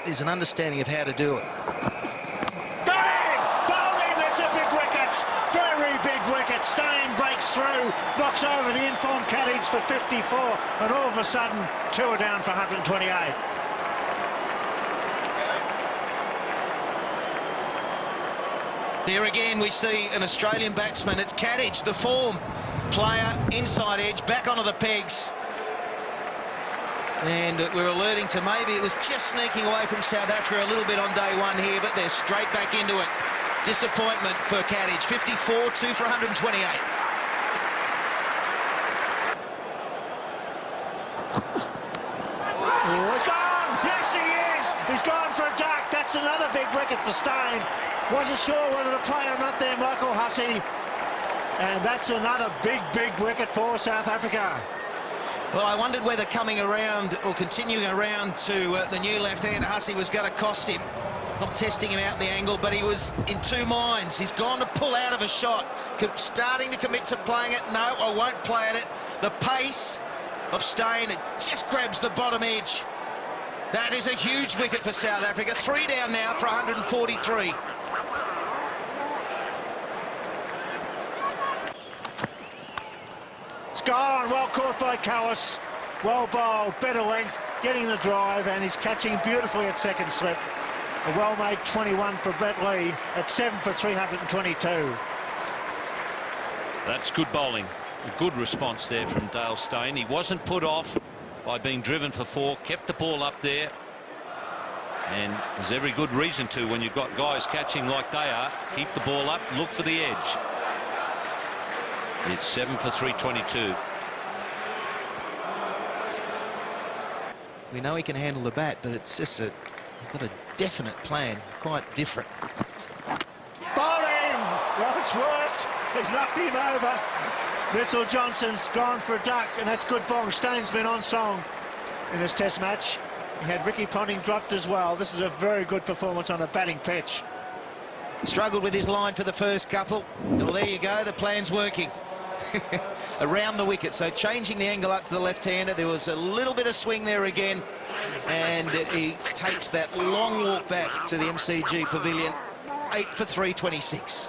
is an understanding of how to do it. Got him! Bowled him! That's a big wicket! Very big wicket. Steyn breaks through, knocks over the informed Caddies for 54, and all of a sudden, 2 are down for 128. There again, we see an Australian batsman. It's Caddies, the form player, inside edge, back onto the pegs. And we're alerting to maybe it was just sneaking away from South Africa a little bit on day one here, but they're straight back into it. Disappointment for Caddies. 54, 2 for 128. Oh, he's gone! Yes, he is! He's gone for a duck. That's another big wicket for Steyn. Wasn't sure whether to play or not there, Michael Hussey. And that's another big wicket for South Africa. Well, I wondered whether coming around or continuing around to the new left-hander Hussey was going to cost him. Not testing him out the angle, but he was in two minds. He's gone to pull out of a shot, starting to commit to playing it. No, I won't play at it. The pace of Steyn, it just grabs the bottom edge. That is a huge wicket for South Africa. 3 down now for 143. It's gone. Well caught by Callis. Well bowled, better length, getting the drive, and he's catching beautifully at second slip. A well-made 21 for Brett Lee at 7 for 322. That's good bowling. A good response there from Dale Steyn. He wasn't put off by being driven for 4, kept the ball up there. And there's every good reason to when you've got guys catching like they are. Keep the ball up, look for the edge. It's 7 for 322. We know he can handle the bat, but it's just got a definite plan, quite different. Bowled him! Well, it's worked. He's knocked him over. Mitchell Johnson's gone for a duck, and that's good bowling. Steyn's been on song in this test match. He had Ricky Ponting dropped as well. This is a very good performance on a batting pitch. Struggled with his line for the first couple. Well, there you go, the plan's working. Around the wicket, so changing the angle up to the left-hander. There was a little bit of swing there again, and he takes that long walk back to the MCG pavilion. 8 for 326.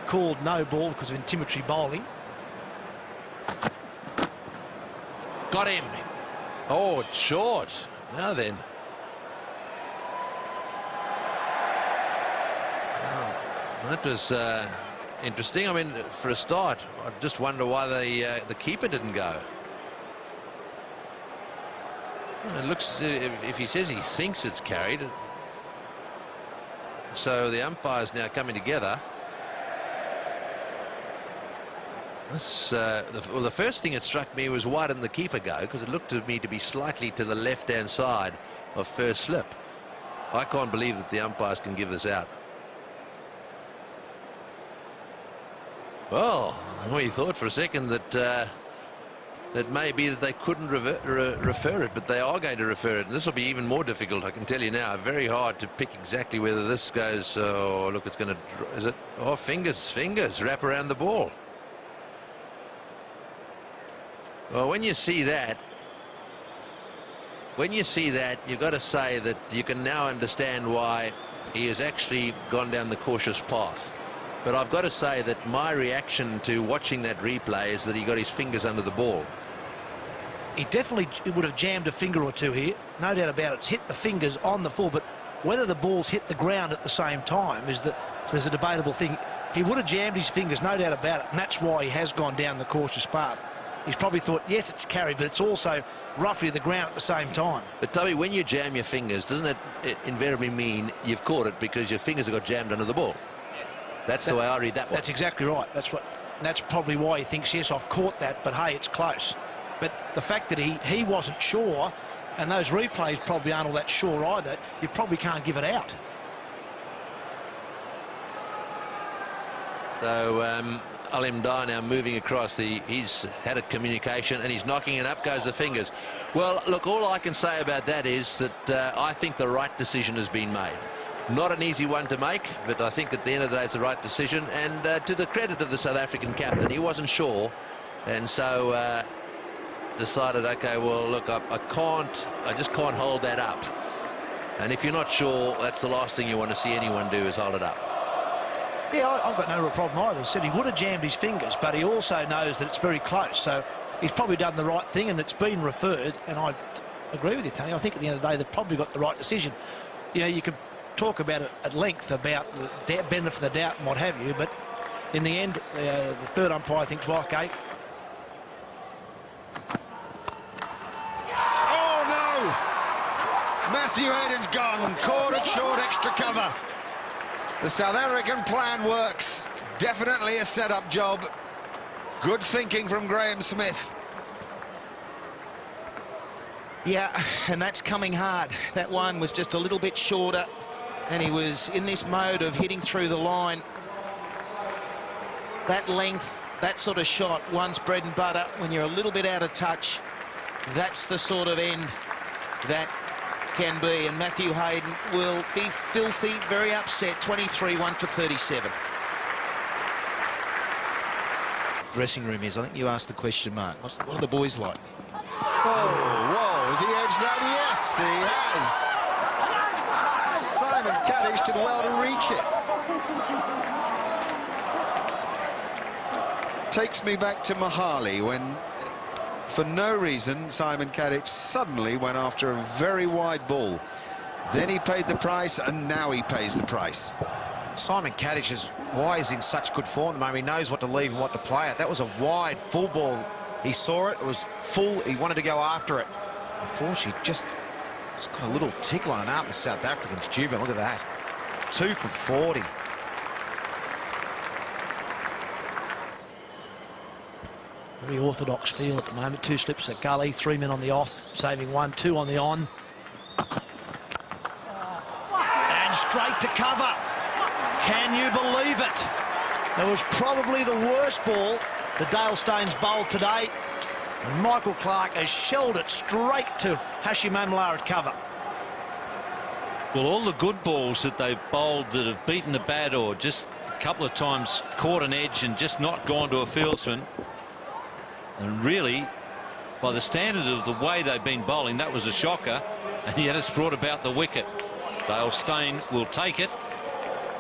Called no ball because of intimidatory bowling. Got him. Oh, it's short. Now then. That was interesting. I mean, for a start, I just wonder why the keeper didn't go. It looks, if he says he thinks it's carried. So the umpire's now coming together. This, well, the first thing that struck me was why didn't the keeper go? Because it looked to me to be slightly to the left-hand side of first slip. I can't believe that the umpires can give this out. Well, we thought for a second that that maybe that they couldn't refer it, but they are going to refer it, and this will be even more difficult. I can tell you now. Very hard to pick exactly whether this goes. Oh, look, it's going to. Is it? Oh, fingers wrap around the ball. Well, when you see that, you've got to say that you can now understand why he has actually gone down the cautious path. But I've got to say that my reaction to watching that replay is that he got his fingers under the ball. He definitely would have jammed a finger or two here, no doubt about it. It's hit the fingers on the full, but whether the ball's hit the ground at the same time is there's a debatable thing. He would have jammed his fingers, no doubt about it, and that's why he has gone down the cautious path. He's probably thought, yes, it's carried, but it's also roughly the ground at the same time. But Toby, when you jam your fingers, doesn't it invariably mean you've caught it because your fingers have got jammed under the ball? That's the way I read that one. That's exactly right. That's probably why he thinks, yes, I've caught that, but hey, it's close. But the fact that he wasn't sure, and those replays probably aren't all that sure either, you probably can't give it out. So Alim Dar now moving across he's had a communication and he's knocking it up, goes the fingers. Well, look, all I can say about that is that I think the right decision has been made. Not an easy one to make, but I think at the end of the day it's the right decision, and to the credit of the South African captain, he wasn't sure, and so decided, okay, well, look, I just can't hold that up. And if you're not sure, that's the last thing you want to see anyone do, is hold it up. Yeah, I've got no real problem either. Said he would have jammed his fingers, but he also knows that it's very close. So he's probably done the right thing, and it's been referred. And I agree with you, Tony. I think at the end of the day, they've probably got the right decision. You know, you could talk about it at length about the benefit of the doubt and what have you, but in the end, the third umpire thinks, well, okay. Oh, no! Matthew Hayden's gone. Caught it short, extra cover. The South African plan works. Definitely a set-up job. Good thinking from Graham Smith. Yeah, and that's coming hard. That one was just a little bit shorter, and he was in this mode of hitting through the line. That length, that sort of shot, one's bread and butter. When you're a little bit out of touch, that's the sort of end that can be. And Matthew Hayden will be filthy, very upset. 23, 1 for 37. Dressing room is, I think you asked the question, Mark. What are the boys like? Oh, whoa, has he edged that? Yes, he has. Simon Kaddish did well to reach it. Takes me back to Mahali when, for no reason, Simon Kaddish suddenly went after a very wide ball. Then he paid the price, and now he pays the price. Simon Kaddish is why he's in such good form at the moment. He knows what to leave and what to play at. That was a wide, full ball. He saw it. It was full. He wanted to go after it. Unfortunately, just got a little tickle on an arm. The South Africans, jubilant. Look at that. 2 for 40. Very orthodox feel at the moment. 2 slips at gully, 3 men on the off, saving 1, 2 on the on. And straight to cover. Can you believe it? That was probably the worst ball that Dale Steyn's bowled today. And Michael Clark has shelled it straight to Hashim Amla at cover. Well, all the good balls that they've bowled that have beaten the bat or just a couple of times caught an edge and just not gone to a fieldsman. And really, by the standard of the way they've been bowling, that was a shocker. And yet it's brought about the wicket. Dale Steyn will take it.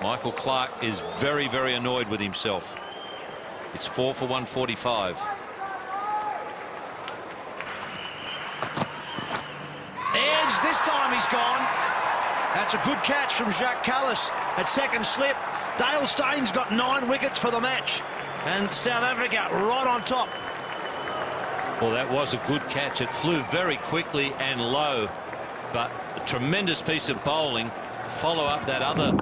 Michael Clark is very, very annoyed with himself. It's 4 for 145. Edge, this time he's gone. That's a good catch from Jacques Callis at second slip. Dale Steyn's got 9 wickets for the match. And South Africa right on top. Well, that was a good catch. It flew very quickly and low, but a tremendous piece of bowling. Follow up that other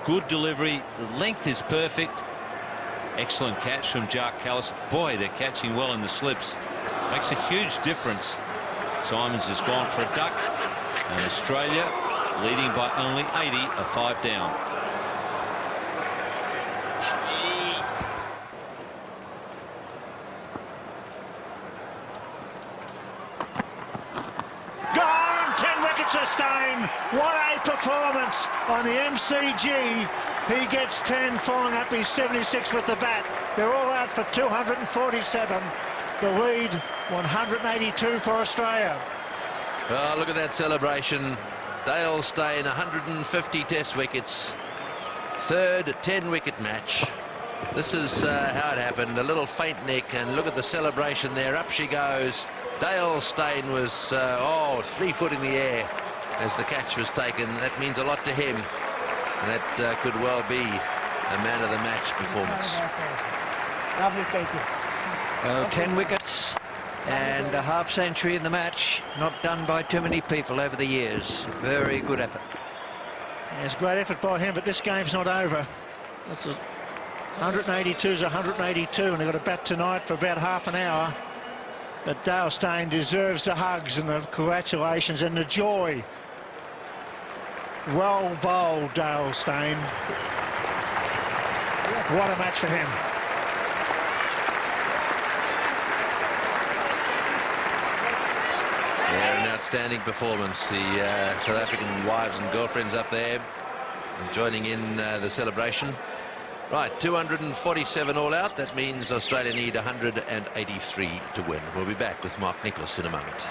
good delivery. The length is perfect. Excellent catch from Jacques Callis. Boy, they're catching well in the slips. Makes a huge difference. Simons has gone for a duck, and Australia leading by only 80, a 5 down. Gone! 10 wickets for Steyn. What a performance on the MCG. He gets 10, following up his 76 with the bat. They're all out for 247. The lead, 182 for Australia. Oh, look at that celebration. Dale Steyn, 150 test wickets. Third 10-wicket match. This is how it happened. A little faint neck, and look at the celebration there. Up she goes. Dale Steyn was 3 foot in the air as the catch was taken. That means a lot to him. That could well be a man of the match performance. Lovely, thank you. Well, 10 wickets and a half century in the match. Not done by too many people over the years. Very good effort. Yeah, it's a great effort by him, but this game's not over. That's 182 is 182, and they've got to bat tonight for about half an hour. But Dale Steyn deserves the hugs and the congratulations and the joy. Well bowled, Dale Steyn. What a match for him. Yeah, an outstanding performance. The South African wives and girlfriends up there joining in the celebration. Right, 247 all out. That means Australia need 183 to win. We'll be back with Mark Nicholas in a moment.